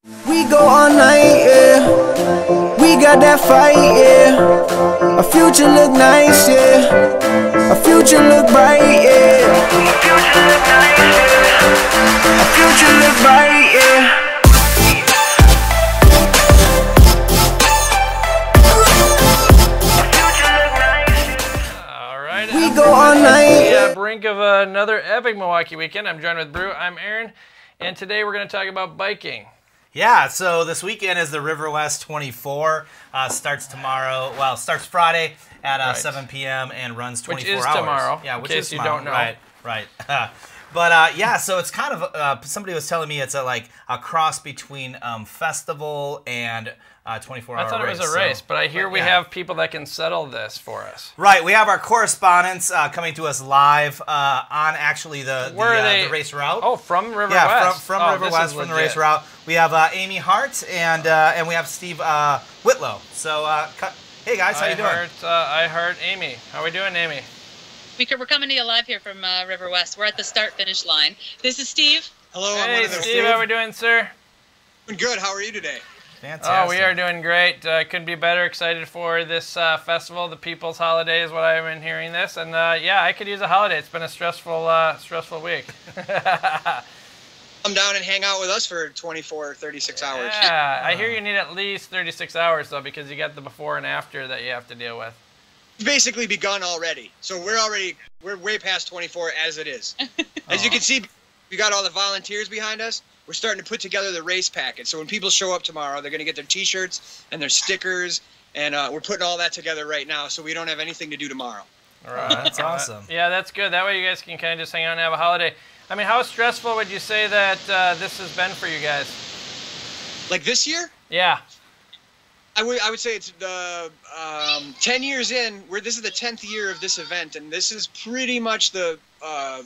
We go all night, yeah. We got that fight, yeah. Our future look nice, yeah. Our future look bright, yeah. Our future look nice, yeah. Our future look bright, yeah. We go all night. Yeah, brink of another epic Milwaukee weekend. I'm joined with Brew. I'm Aaron, and today we're going to talk about biking. Yeah, so this weekend is the Riverwest 24. Starts tomorrow. Well, starts Friday at 7 p.m. and runs 24 hours. Which is tomorrow. Yeah, which in is case tomorrow. You don't know. Right. But yeah, so it's kind of somebody was telling me it's a cross between festival and 24-hour race. I thought it was a race, but I hear we have people that can settle this for us. Right, we have our correspondents coming to us live on actually the race route. Oh, from Riverwest. Yeah, from Riverwest, from the race route. We have Amy Hart and we have Steve Whitlow. So, hey guys, how you doing? I heard Amy. How we doing, Amy? We're coming to you live here from Riverwest. We're at the start-finish line. This is Steve. Hello, hey, Steve. How we doing, sir? Doing good. How are you today? Fantastic. Oh, we are doing great. Couldn't be better. Excited for this festival, the People's Holiday is what I've been hearing this. And yeah, I could use a holiday. It's been a stressful week. Come down and hang out with us for 24 or 36 hours. Yeah, I hear you need at least 36 hours, though, because you got the before and after that you have to deal with. It's basically begun already. So we're way past 24 as it is. As you can see, we got all the volunteers behind us. We're starting to put together the race packet. So when people show up tomorrow, they're going to get their T-shirts and their stickers, and we're putting all that together right now, so we don't have anything to do tomorrow. All right, that's awesome. Yeah, that's good. That way you guys can kind of just hang out and have a holiday. I mean, how stressful would you say that this has been for you guys? Like this year? Yeah. I would say it's the 10 years in. This is the 10th year of this event, and this is pretty much the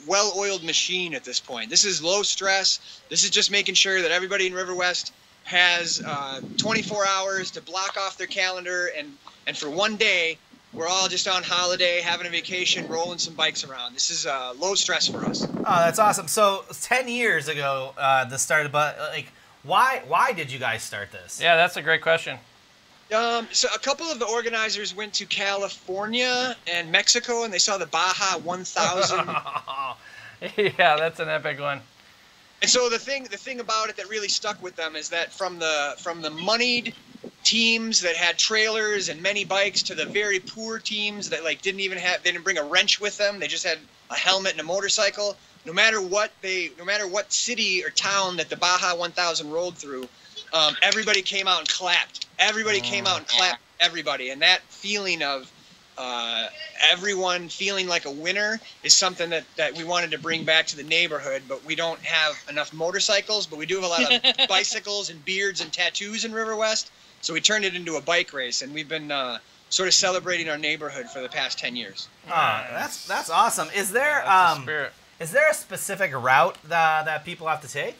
well-oiled machine at this point. This is low stress. This is just making sure that everybody in Riverwest has 24 hours to block off their calendar, and for one day, we're all just on holiday, having a vacation, rolling some bikes around. This is low stress for us. Oh, that's awesome. So 10 years ago, this started, but why did you guys start this? Yeah, that's a great question. So a couple of the organizers went to California and Mexico, and they saw the Baja 1000. Yeah, that's an epic one. And so the thing about it that really stuck with them is that from the moneyed teams that had trailers and many bikes to the very poor teams that they didn't bring a wrench with them. They just had a helmet and a motorcycle. No matter what city or town that the Baja 1000 rolled through, everybody came out and clapped. Everybody came out and clapped everybody. And that feeling of everyone feeling like a winner is something that we wanted to bring back to the neighborhood. But we don't have enough motorcycles, but we do have a lot of bicycles and beards and tattoos in Riverwest. So we turned it into a bike race, and we've been sort of celebrating our neighborhood for the past 10 years. That's awesome. Is there is there a specific route that people have to take?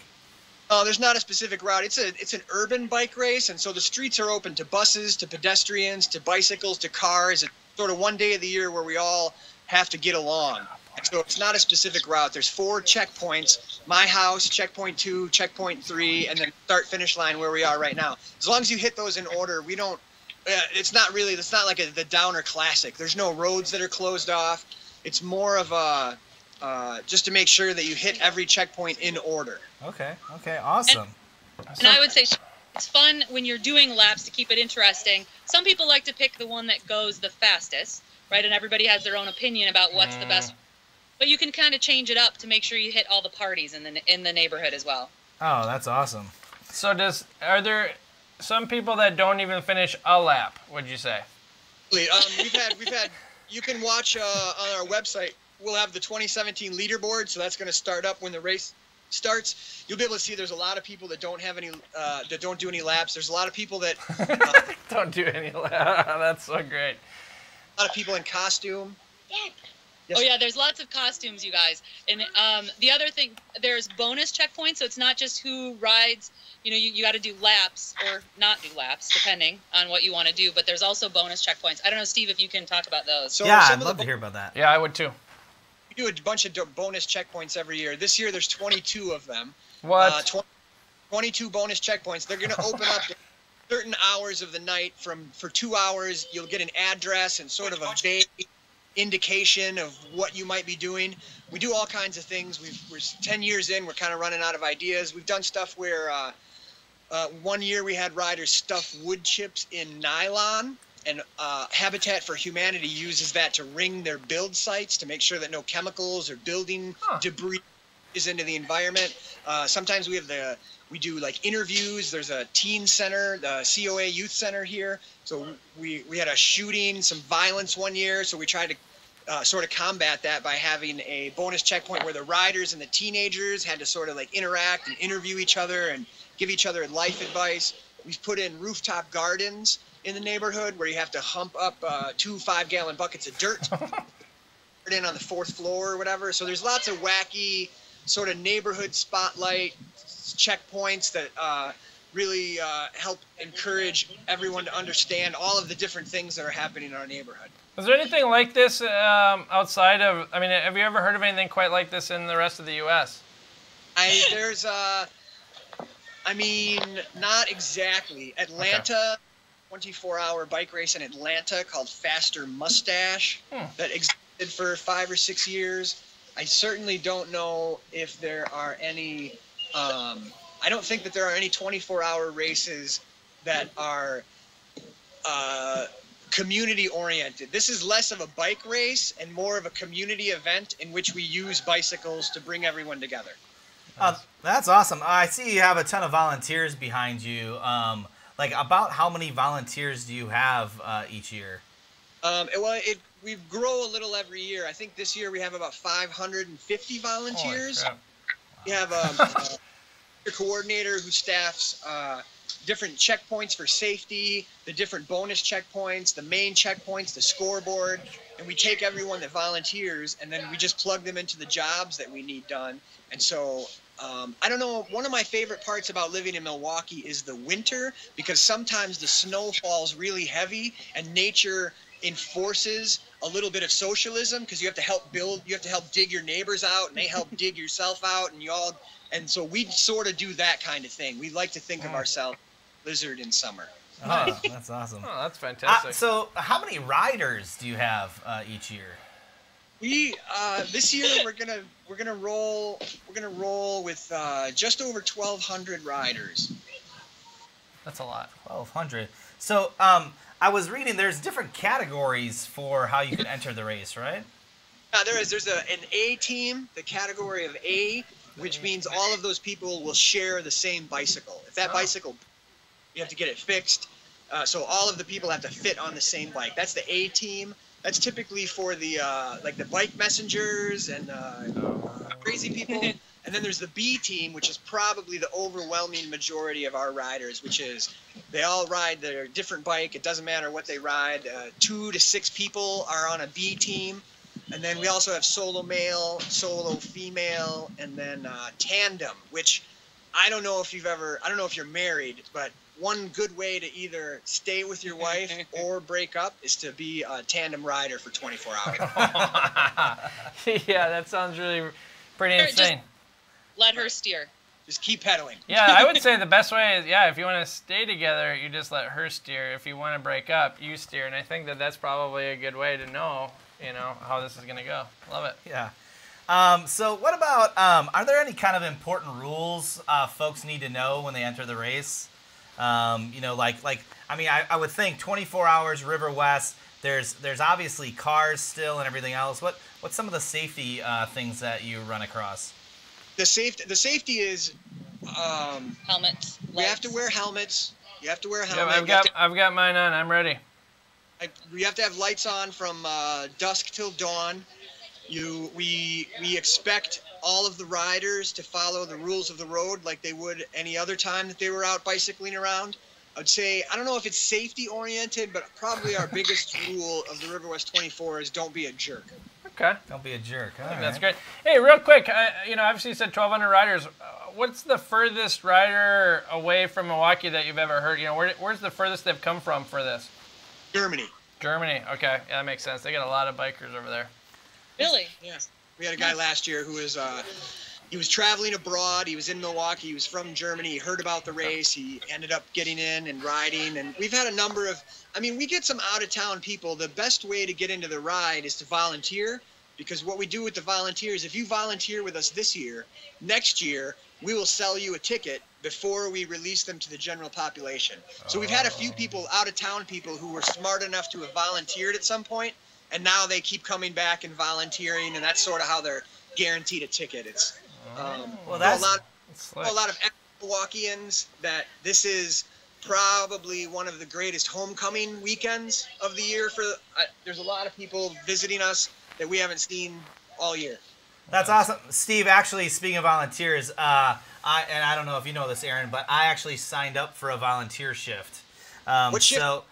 There's not a specific route. It's an urban bike race, and so the streets are open to buses, to pedestrians, to bicycles, to cars. It's sort of one day of the year where we all have to get along. And so it's not a specific route. There's 4 checkpoints: my house, checkpoint 2, checkpoint 3, and then start-finish line where we are right now. As long as you hit those in order, we don't. It's not like the Downer Classic. There's no roads that are closed off. It's more of a just to make sure that you hit every checkpoint in order. Okay, awesome. And I would say it's fun when you're doing laps to keep it interesting. Some people like to pick the one that goes the fastest, right? And everybody has their own opinion about what's the best. But you can kind of change it up to make sure you hit all the parties in the neighborhood as well. Oh, that's awesome. So are there some people that don't even finish a lap, would you say? We've had you can watch on our website. We'll have the 2017 leaderboard, so that's going to start up when the race starts. You'll be able to see there's a lot of people that don't have any that don't do any laps. There's a lot of people that don't do any laps. That's so great. A lot of people in costume. Yes. Oh yeah, there's lots of costumes, you guys. And the other thing, there's bonus checkpoints, so it's not just who rides. You got to do laps or not do laps, depending on what you want to do. But there's also bonus checkpoints. I don't know, Steve, if you can talk about those. So yeah, I'd love to hear about that. Yeah, I would too. We do a bunch of bonus checkpoints every year. This year, there's 22 of them. What? 22 bonus checkpoints. They're going to open up certain hours of the night. For 2 hours, you'll get an address and sort of a vague indication of what you might be doing. We do all kinds of things. We're 10 years in. We're kind of running out of ideas. We've done stuff where 1 year we had riders stuff wood chips in nylon, and Habitat for Humanity uses that to ring their build sites to make sure that no chemicals or building debris is into the environment. Sometimes we do like interviews. There's a teen center, the COA Youth Center here. So we had a shooting, some violence 1 year. So we tried to sort of combat that by having a bonus checkpoint where the riders and the teenagers had to sort of like interact and interview each other and give each other life advice. We've put in rooftop gardens in the neighborhood where you have to hump up 2 5-gallon buckets of dirt in on the 4th floor or whatever. So there's lots of wacky sort of neighborhood spotlight checkpoints that really help encourage everyone to understand all of the different things that are happening in our neighborhood. Is there anything like this outside of, I mean, have you ever heard of anything quite like this in the rest of the U.S.? Not exactly. Atlanta, 24-hour bike race in Atlanta called Faster Mustache that existed for 5 or 6 years. I certainly don't know if there are any, I don't think that there are any 24-hour races that are community-oriented. This is less of a bike race and more of a community event in which we use bicycles to bring everyone together. That's awesome. I see you have a ton of volunteers behind you. Like, about how many volunteers do you have each year? We grow a little every year. I think this year we have about 550 volunteers. We have a coordinator who staffs different checkpoints for safety, the different bonus checkpoints, the main checkpoints, the scoreboard, and we take everyone that volunteers and then we just plug them into the jobs that we need done. And so I don't know, one of my favorite parts about living in Milwaukee is the winter, because sometimes the snow falls really heavy and nature enforces a little bit of socialism, because you have to help dig your neighbors out and they help dig yourself out, and so we sort of do that kind of thing. We like to think of ourselves lizard in summer. Oh, that's awesome. Oh, that's fantastic. So how many riders do you have each year? We this year we're gonna roll with just over 1,200 riders. That's a lot. 1,200. So I was reading there's different categories for how you can enter the race, right? There is. There's an A team, the category of A, which means all of those people will share the same bicycle. If that bicycle, you have to get it fixed. So all of the people have to fit on the same bike. That's the A team. That's typically for the like the bike messengers and crazy people. And then there's the B team, which is probably the overwhelming majority of our riders, which is they all ride their different bike. It doesn't matter what they ride. 2 to 6 people are on a B team. And then we also have solo male, solo female, and then tandem, which I don't know if you're married, but one good way to either stay with your wife or break up is to be a tandem rider for 24 hours. Yeah, that sounds really pretty insane. Just let her steer. Just keep pedaling. Yeah, I would say the best way is, if you want to stay together, you just let her steer. If you want to break up, you steer. And I think that that's probably a good way to know, how this is going to go. Love it. Yeah. So what about, are there any kind of important rules folks need to know when they enter the race? I would think 24 hours Riverwest, there's obviously cars still and everything else. What's some of the safety things that you run across? The safety is helmets. We have to wear helmets. You have to wear a Yeah, helmet. I've got mine on. I'm ready. You have to have lights on from dusk till dawn. We expect all of the riders to follow the rules of the road like they would any other time that they were out bicycling around. I'd say, I don't know if it's safety oriented, but probably our biggest rule of the Riverwest 24 is don't be a jerk. Okay. Don't be a jerk. All right. That's great. Hey, real quick, obviously you said 1,200 riders. What's the furthest rider away from Milwaukee that you've ever heard? Where's the furthest they've come from for this? Germany. Germany. Okay, yeah, that makes sense. They got a lot of bikers over there. Really? Yeah. We had a guy last year who was he was traveling abroad. He was in Milwaukee. He was from Germany. He heard about the race. He ended up getting in and riding. And we've had a number of, I mean, we get some out-of-town people. The best way to get into the ride is to volunteer, because what we do with the volunteers, if you volunteer with us this year, next year, we will sell you a ticket before we release them to the general population. So we've had a few people, out-of-town people, who were smart enough to have volunteered at some point, and now they keep coming back and volunteering, and that's sort of how they're guaranteed a ticket. It's well, that's a lot of Milwaukeeans that this is probably one of the greatest homecoming weekends of the year. There's a lot of people visiting us that we haven't seen all year. That's awesome, Steve. Actually, speaking of volunteers, I don't know if you know this, Aaron, but I actually signed up for a volunteer shift. What shift? So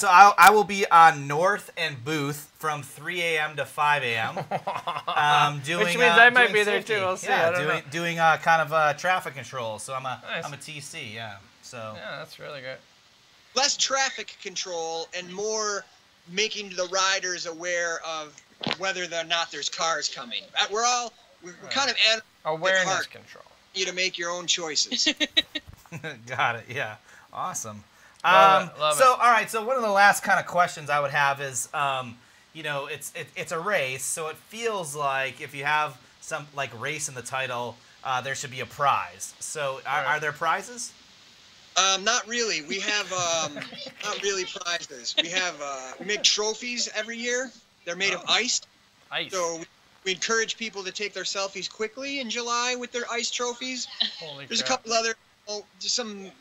I will be on North and Booth from 3 a.m. to 5 a.m. Doing, which means I might be safety. there too. We'll see. Yeah, doing kind of traffic control. So I'm a TC. Yeah. So yeah, that's really good. Less traffic control and more making the riders aware of whether or not there's cars coming. We're kind of awareness control. You to make your own choices. Got it. Yeah. Awesome. Love it. All right. So one of the last kind of questions I would have is, it's a race, so it feels like if you have some like race in the title, there should be a prize. So are there prizes? Not really. We have not really prizes. We make trophies every year. They're made of ice. So we encourage people to take their selfies quickly in July with their ice trophies. There's a couple other, just some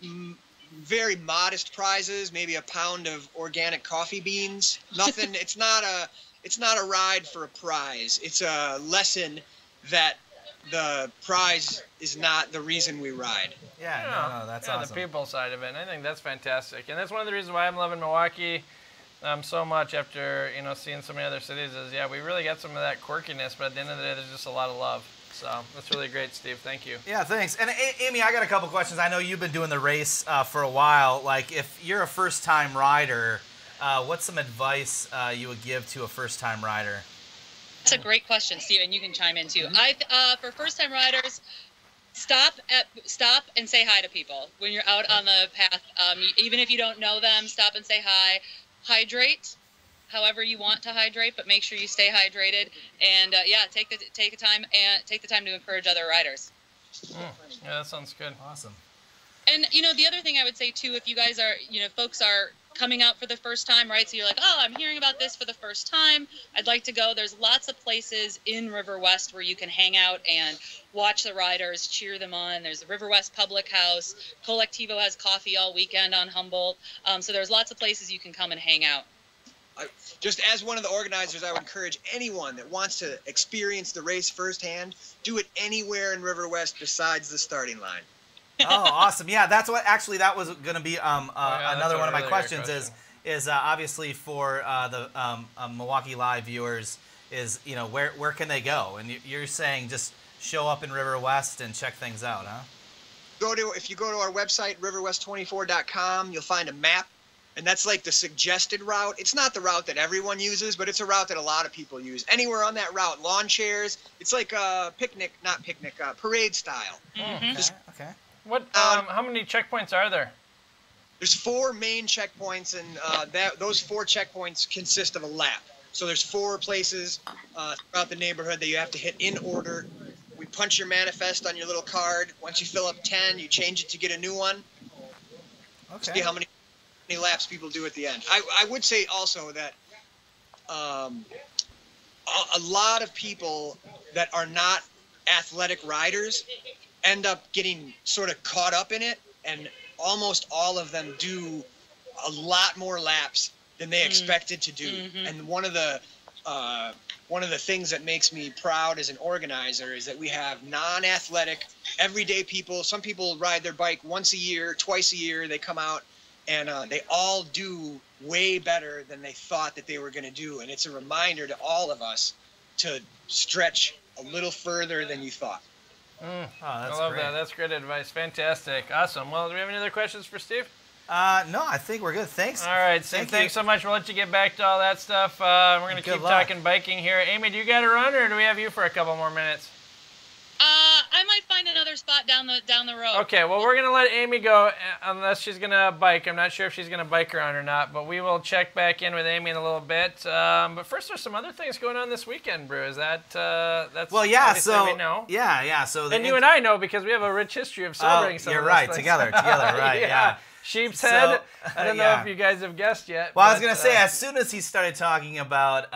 very modest prizes, maybe a pound of organic coffee beans. Nothing. It's not a ride for a prize. It's a lesson that the prize is not the reason we ride. Yeah, no, that's awesome. The people side of it. And I think that's fantastic. And that's one of the reasons why I'm loving Milwaukee so much after, seeing so many other cities is, we really get some of that quirkiness, but at the end of the day, there's just a lot of love. So that's really great, Steve. Thank you. Yeah, thanks. And Amy, I got a couple questions. I know you've been doing the race for a while. Like, if you're a first-time rider, what's some advice you would give to a first-time rider? That's a great question, Steve, and you can chime in too. For first-time riders, stop and say hi to people when you're out on the path. Even if you don't know them, stop and say hi. Hydrate, however you want to hydrate, but make sure you stay hydrated. And take the time to encourage other riders. Yeah, that sounds good. Awesome. And the other thing I would say too, if you guys are, folks are coming out for the first time, right? So you're like, oh, I'm hearing about this for the first time. I'd like to go. There's lots of places in Riverwest where you can hang out and watch the riders, cheer them on. There's the Riverwest Public House. Colectivo has coffee all weekend on Humboldt. So there's lots of places you can come and hang out. Just as one of the organizers, I would encourage anyone that wants to experience the race firsthand, do it anywhere in Riverwest besides the starting line. Oh, awesome. Yeah, that was going to be another one of my questions is obviously for the Milwaukee Live viewers is, where can they go? And you're saying just show up in Riverwest and check things out, huh? If you go to our website, riverwest24.com, you'll find a map, and that's like the suggested route. It's not the route that everyone uses, but it's a route that a lot of people use. Anywhere on that route, lawn chairs, it's like a parade style. Mm-hmm. Okay. What? How many checkpoints are there? There's 4 main checkpoints, and those 4 checkpoints consist of a lap. So there's 4 places throughout the neighborhood that you have to hit in order. We punch your manifest on your little card. Once you fill up 10, you change it to get a new one. Okay. See how many laps people do at the end. I would say also that a lot of people that are not athletic riders end up getting sort of caught up in it, and almost all of them do a lot more laps than they expected to do. Mm-hmm. And one of the things that makes me proud as an organizer is that we have non-athletic, everyday people. Some people ride their bike once a year, twice a year. They come out, and they all do way better than they thought that they were going to do. And it's a reminder to all of us to stretch a little further than you thought. I love that. That's great advice. Fantastic. Awesome. Well, do we have any other questions for Steve? No, I think we're good. Thanks. All right, Steve, thanks so much. We'll let you get back to all that stuff. We're going to keep talking biking here. Amy, do you got to run, or do we have you for a couple more minutes? I might find another spot down the road. Okay, well, we're gonna let Amy go unless she's gonna bike. I'm not sure if she's gonna bike around or not, but we will check back in with Amy in a little bit. But first, there's some other things going on this weekend, Brew. Is that that's? Well, yeah. So we know. Yeah. So and you and I know because we have a rich history of celebrating. You're right. Together, right? Yeah. Sheep's Head. I don't know if you guys have guessed yet. Well, I was going to say, as soon as he started talking about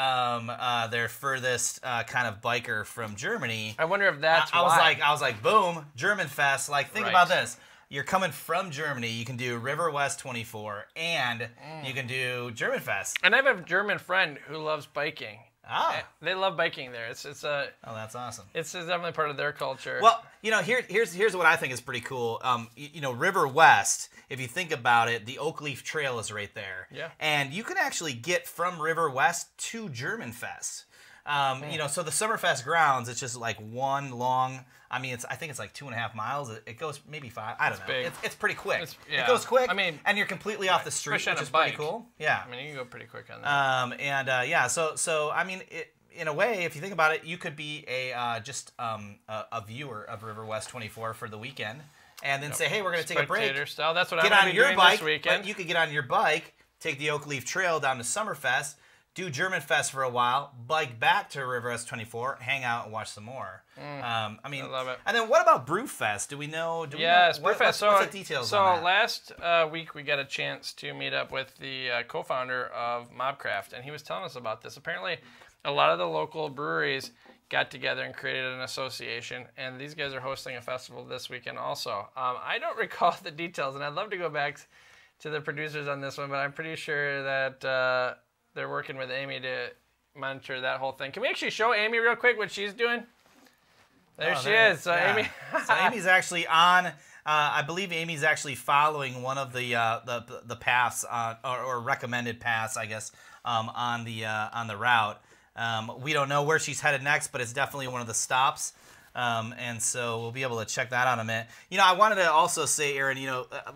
their furthest kind of biker from Germany, I wonder if that's I was like, boom, German Fest. Like, think about this. You're coming from Germany. You can do Riverwest 24, and you can do German Fest. And I have a German friend who loves biking. Ah. They love biking there. It's oh, that's awesome. It's definitely part of their culture. Well, here's what I think is pretty cool. Riverwest, if you think about it, the Oak Leaf Trail is right there. Yeah. And you can actually get from Riverwest to German Fest. So the Summerfest grounds, it's just like one long. I mean, I think it's like 2.5 miles. It goes maybe 5. I don't know. Big. It's pretty quick. Yeah. It goes quick. I mean, and you're completely off the street, which is pretty cool. Yeah. I mean, you can go pretty quick on that. So I mean, in a way, if you think about it, you could be a viewer of Riverwest 24 for the weekend, and then say, hey, we're going to take a break. Spectator style. That's what get I'm on going to be your doing bike, this weekend. But you could get on your bike, take the Oak Leaf Trail down to Summerfest, do German Fest for a while, bike back to Riverwest 24, hang out and watch some more. I love it. And then what about Brewfest? Do we know? Yes, Brewfest. Brewfest. What's the details on that? Last week we got a chance to meet up with the co-founder of Mobcraft, and he was telling us about this. Apparently, a lot of the local breweries got together and created an association, and these guys are hosting a festival this weekend also. I don't recall the details, and I'd love to go back to the producers on this one, but I'm pretty sure that they're working with Amy to monitor that whole thing. Can we actually show Amy real quick what she's doing? There she is. So yeah. Amy. So Amy's actually on. I believe Amy's actually following one of the paths or recommended paths, I guess, on the route. We don't know where she's headed next, but it's definitely one of the stops. And so we'll be able to check that out in a minute. I wanted to also say, Aaron,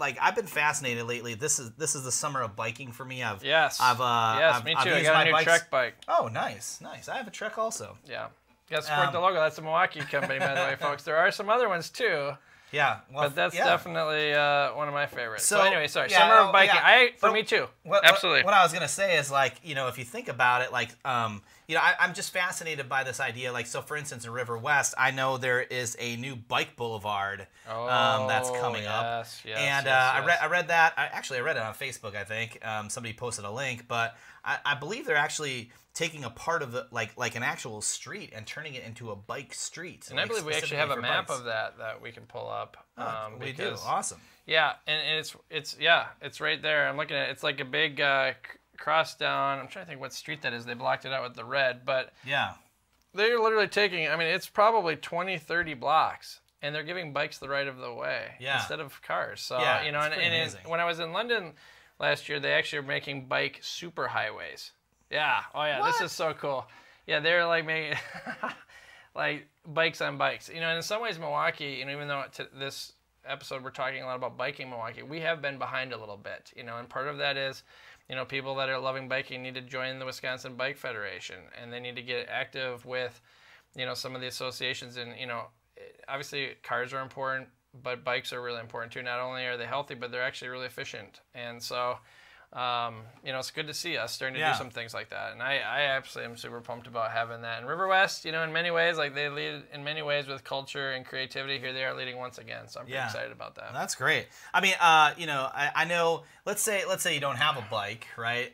like I've been fascinated lately. This is the summer of biking for me. Yes, me too. I got a new Trek bike. Oh, nice. I have a Trek also. Yeah. You got to support the logo. That's a Milwaukee company, by the way, folks. There are some other ones too. Yeah, well, but that's definitely one of my favorites. So anyway, sorry, yeah, summer of biking. Yeah. Me too. Absolutely. What I was gonna say is like, if you think about it, like, I'm just fascinated by this idea. Like, so for instance, in Riverwest, I know there is a new bike boulevard that's coming up. And I read that. I read it on Facebook. I think somebody posted a link, but I believe they're actually taking a part of the like an actual street and turning it into a bike street. And I believe we actually have a map of that we can pull up. We do. Awesome. Yeah, and it's right there. I'm looking at it. It's like a big cross down. I'm trying to think what street that is. They blocked it out with the red, but yeah, they're literally taking. I mean, it's probably 20, 30 blocks, and they're giving bikes the right of the way instead of cars. So when I was in London last year, they actually were making bike super highways. Yeah. Oh yeah. What? This is so cool. Yeah, they're like making like bikes on bikes. And in some ways, Milwaukee. Even though this episode we're talking a lot about biking Milwaukee, we have been behind a little bit. And part of that is, people that are loving biking need to join the Wisconsin Bike Federation, and they need to get active with, some of the associations. And obviously cars are important, but bikes are really important too. Not only are they healthy, but they're actually really efficient. And so. It's good to see us starting to do some things like that, and I absolutely am super pumped about having that. And Riverwest, in many ways, like they lead in many ways with culture and creativity. Here they are leading once again, so I'm pretty excited about that. That's great. I mean, I know. Let's say you don't have a bike, right?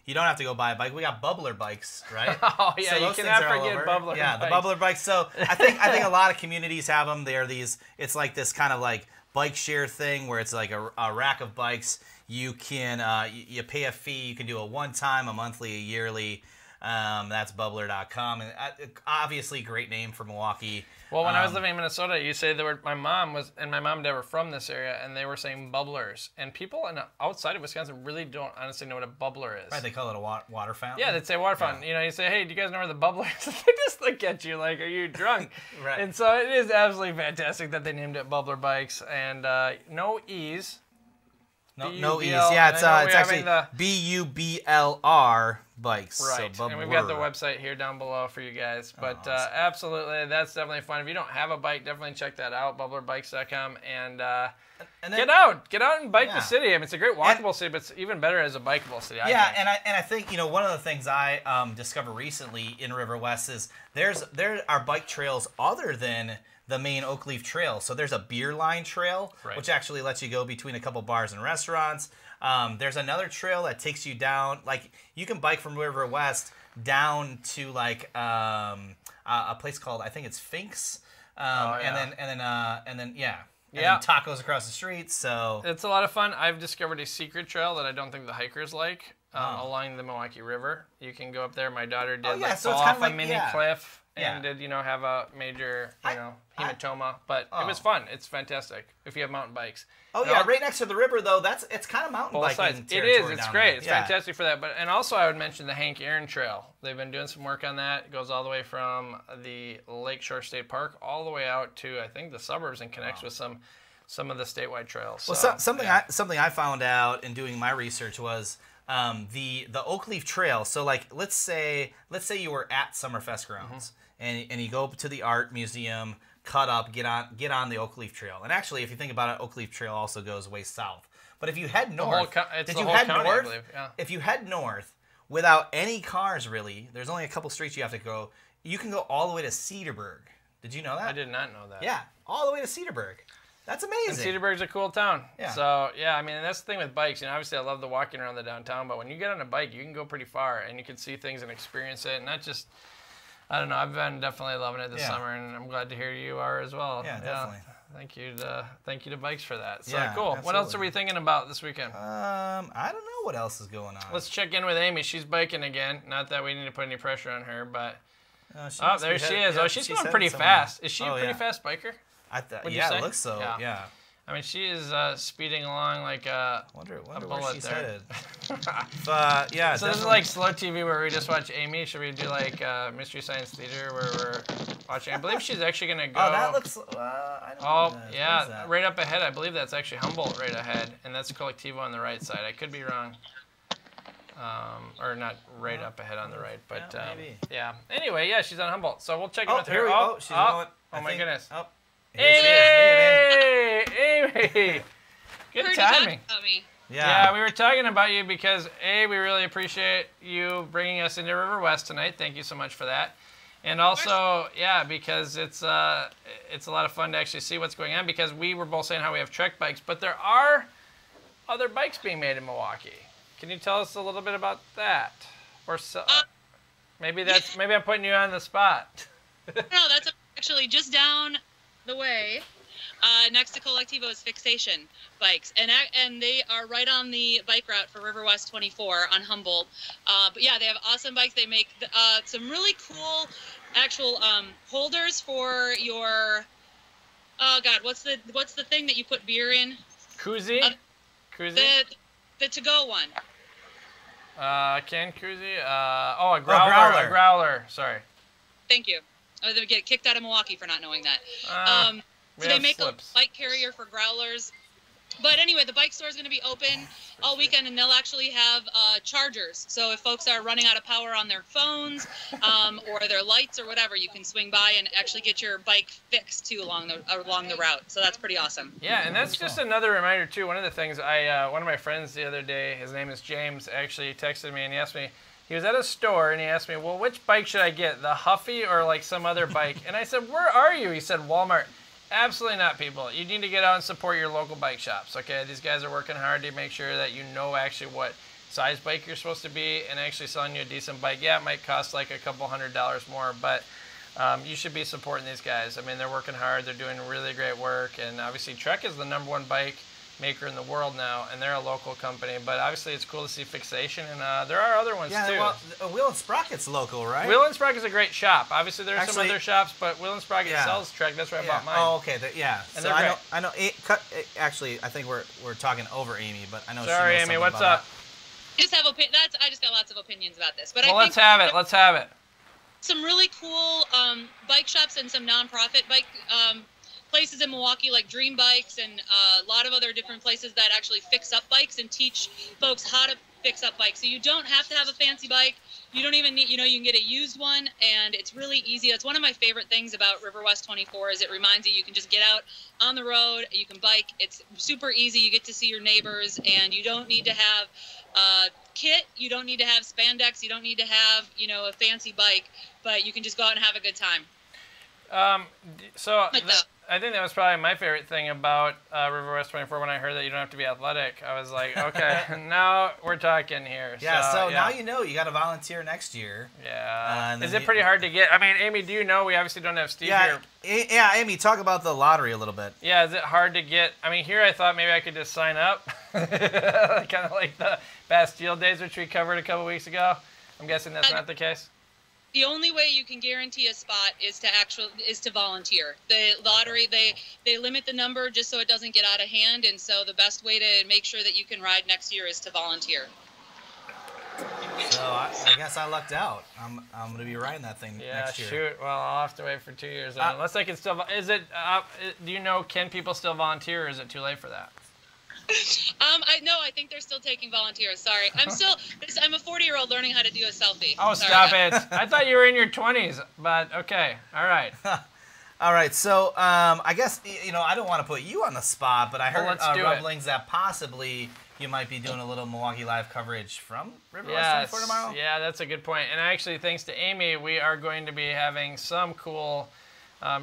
You don't have to go buy a bike. We got bubbler bikes, right? Oh yeah, so you cannot forget bubbler. Yeah, the bubbler bikes. So I think a lot of communities have them. They're these. It's like this kind of like bike share thing where it's like a rack of bikes. You can you pay a fee. You can do a one-time, a monthly, a yearly. That's bubbler.com. And obviously, great name for Milwaukee. Well, when I was living in Minnesota, you say the word. My mom and dad were from this area, and they were saying bubblers. And people outside of Wisconsin really don't honestly know what a bubbler is. Right? They call it a water fountain. Yeah, they'd say water fountain. You say, hey, do you guys know where the bubbler is? They just look at you like, are you drunk? Right. And so it is absolutely fantastic that they named it Bubbler Bikes, and no E's. No E's. Yeah, it's actually BUBLR bikes. Right, so and we've got the website here down below for you guys. But awesome. Absolutely, that's definitely fun. If you don't have a bike, definitely check that out, bubblerbikes.com, and then, get out and bike the city. I mean, it's a great walkable city, but it's even better as a bikeable city. I think. And I think one of the things I discovered recently in Riverwest is there are bike trails other than the main Oak Leaf Trail. So there's a beer line trail, which actually lets you go between a couple bars and restaurants. There's another trail that takes you down, like you can bike from Riverwest down to like a place called, I think it's Finks, and then tacos across the street. So it's a lot of fun. I've discovered a secret trail that I don't think the hikers like along the Milwaukee River. You can go up there. My daughter did fall off a mini cliff. And did have a major hematoma, but it was fun. It's fantastic if you have mountain bikes. Right next to the river though. It's kind of mountain biking territory. It is. It's great. It's fantastic for that. But also I would mention the Hank Aaron Trail. They've been doing some work on that. It goes all the way from the Lakeshore State Park all the way out to I think the suburbs and connects with some of the statewide trails. Well, something I found out in doing my research was. The Oak Leaf Trail. So like let's say you were at Summerfest grounds and you go to the art museum, cut up, get on the Oak Leaf Trail. And actually, if you think about it, Oak Leaf Trail also goes way south. But if you head north, if you head north without any cars really, there's only a couple streets you have to go. You can go all the way to Cedarburg. Did you know that? I did not know that. Yeah, all the way to Cedarburg. That's amazing. And Cedarburg's a cool town. Yeah. So, I mean, that's the thing with bikes. Obviously, I love the walking around the downtown, but when you get on a bike, you can go pretty far, and you can see things and experience it. And not just, I don't know, I've been definitely loving it this summer, and I'm glad to hear you are as well. Yeah, definitely. Thank you to Bikes for that. So, cool. Absolutely. What else are we thinking about this weekend? I don't know what else is going on. Let's check in with Amy. She's biking again. Not that we need to put any pressure on her, but... there she is. She's going pretty fast. Is she a pretty fast biker? It looks so. Yeah. I mean, she is speeding along like a wonder bullet where she's there. headed. So this is like slow TV where we just watch Amy. Should we do like Mystery Science Theater where we're watching? I believe she's actually gonna go. Oh, that looks. I don't know. Right up ahead. I believe that's actually Humboldt right ahead, and that's Collectivo on the right side. I could be wrong. Or not right up ahead on the right, but maybe. Anyway, she's on Humboldt, so we'll check in with her. Here we go. She's going. Oh my goodness. Amy! Good timing. Yeah, we were talking about you because we really appreciate you bringing us into Riverwest tonight. Thank you so much for that. And also, because it's a lot of fun to actually see what's going on because we were both saying how we have Trek bikes, but there are other bikes being made in Milwaukee. Can you tell us a little bit about that? Or so, maybe I'm putting you on the spot. No, that's actually just down the way next to Collectivo's Fixation bikes, and they are right on the bike route for Riverwest 24 on Humboldt. But they have awesome bikes. They make some really cool actual holders for your what's the thing that you put beer in? Koozie. The to-go one. Can koozie? A growler. A growler. Sorry. Thank you. Oh, they get kicked out of Milwaukee for not knowing that. So they make a bike carrier for growlers. But anyway, the bike store is going to be open all weekend, and they'll actually have chargers. So if folks are running out of power on their phones or their lights or whatever, you can swing by and actually get your bike fixed too along the route. So that's pretty awesome. Yeah, and that's just another reminder too. One of the things one of my friends the other day, his name is James, actually texted me and he asked me. He was at a store and he asked me, well, which bike should I get, the Huffy or like some other bike? And I said, where are you? He said, Walmart. Absolutely not, people. You need to get out and support your local bike shops, okay? These guys are working hard to make sure that you know actually what size bike you're supposed to be and actually selling you a decent bike. Yeah, it might cost like a couple $100 more, but you should be supporting these guys. I mean, they're working hard. They're doing really great work. And obviously, Trek is the #1 bike maker in the world now, and they're a local company. But obviously, it's cool to see Fixation, and there are other ones too. Well, Wheel and Sprocket's local, right? Wheel and Sprocket's a great shop. Obviously, there are some other shops, but Wheel and Sprocket sells Trek. That's where I bought mine. Oh, okay. And so I know. Actually, I think we're talking over Amy, but I know. Sorry, she knows Amy. What's up? I just got lots of opinions about this, but let's have it. Let's have it. Some really cool bike shops and some nonprofit bike places in Milwaukee like Dream Bikes and a lot of other different places that actually fix up bikes and teach folks how to fix up bikes. So you don't have to have a fancy bike. You don't even need, you can get a used one, and it's really easy. It's one of my favorite things about Riverwest 24 is it reminds you can just get out on the road, you can bike. It's super easy. You get to see your neighbors, and you don't need to have kit. You don't need to have spandex. You don't need to have, a fancy bike, but you can just go out and have a good time. I think that was probably my favorite thing about Riverwest 24 when I heard that you don't have to be athletic. I was like, okay, now we're talking here. Yeah, so now you got to volunteer next year. Yeah. Is it pretty hard to get? I mean, Amy, do you know? We obviously don't have Steve here. Yeah, Amy, talk about the lottery a little bit. Yeah, is it hard to get? I mean, here I thought maybe I could just sign up, kind of like the Bastille days, which we covered a couple weeks ago. I'm guessing that's not the case. The only way you can guarantee a spot is to volunteer. The lottery, they limit the number just so it doesn't get out of hand, and so the best way to make sure that you can ride next year is to volunteer. So I guess I lucked out. I'm going to be riding that thing next year. Yeah, shoot. Well, I'll have to wait for 2 years. Unless I can still. Is it? Do you know? Can people still volunteer, or is it too late for that? I think they're still taking volunteers. Sorry, I'm a 40-year-old learning how to do a selfie. Oh, stop it! I thought you were in your 20s, but okay, all right. All right, so I guess I don't want to put you on the spot, but I heard rumblings that possibly you might be doing a little Milwaukee Live coverage from Riverwest 24 tomorrow. Yeah, that's a good point. And actually, thanks to Amy, we are going to be having some cool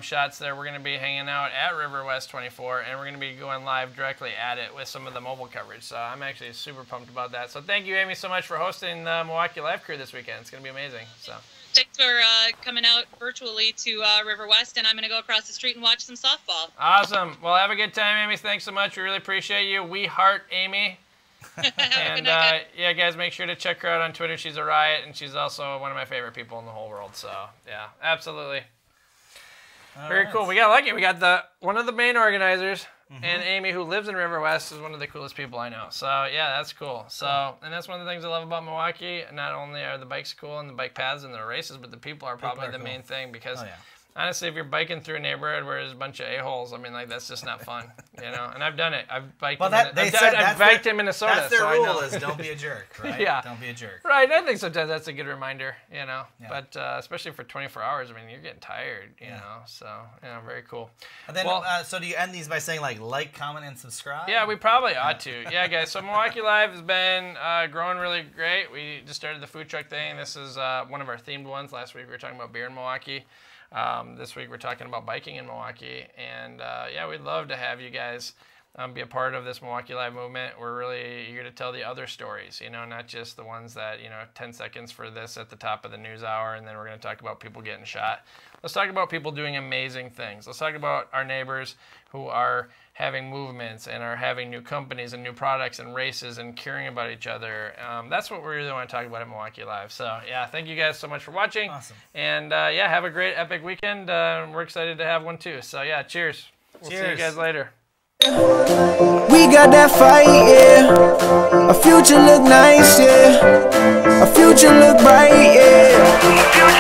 shots there. We're going to be hanging out at Riverwest 24, and we're going to be going live directly at it with some of the mobile coverage. So I'm actually super pumped about that. So thank you, Amy, so much for hosting the Milwaukee Live crew this weekend. It's going to be amazing. So thanks for coming out virtually to Riverwest, and I'm going to go across the street and watch some softball. Awesome. Well, have a good time, Amy. Thanks so much. We really appreciate you. We heart Amy. And yeah, guys, make sure to check her out on Twitter. She's a riot, and she's also one of my favorite people in the whole world. So yeah, absolutely. Very cool. We got lucky. We got one of the main organizers, and Amy, who lives in Riverwest, is one of the coolest people I know. So yeah, that's cool. So, and that's one of the things I love about Milwaukee. Not only are the bikes cool and the bike paths and the races, but the people are probably the main thing, because honestly, if you're biking through a neighborhood where there's a bunch of a-holes, I mean, like, that's just not fun, And I've done it. I've biked in Minnesota. That's their rule, is don't be a jerk, right? Yeah. Don't be a jerk. Right. I think sometimes that's a good reminder, Yeah. But especially for 24 hours, I mean, you're getting tired, So, very cool. And then, so do you end these by saying, like, comment, and subscribe? Yeah, we probably ought to. Yeah, guys. So Milwaukee Live has been growing really great. We just started the food truck thing. This is one of our themed ones. Last week we were talking about beer in Milwaukee. This week we're talking about biking in Milwaukee, and we'd love to have you guys be a part of this Milwaukee Live movement. We're really eager to tell the other stories, not just the ones that, 10 seconds for this at the top of the news hour, and then we're going to talk about people getting shot. Let's talk about people doing amazing things. Let's talk about our neighbors who are having movements and are having new companies and new products and races and caring about each other. That's what we really want to talk about at Milwaukee Live. So, yeah, thank you guys so much for watching. Awesome. And, have a great, epic weekend. We're excited to have one, too. So, yeah, cheers. We'll see you guys later. We got that fight, yeah. A future look nice, yeah. A future look bright, yeah.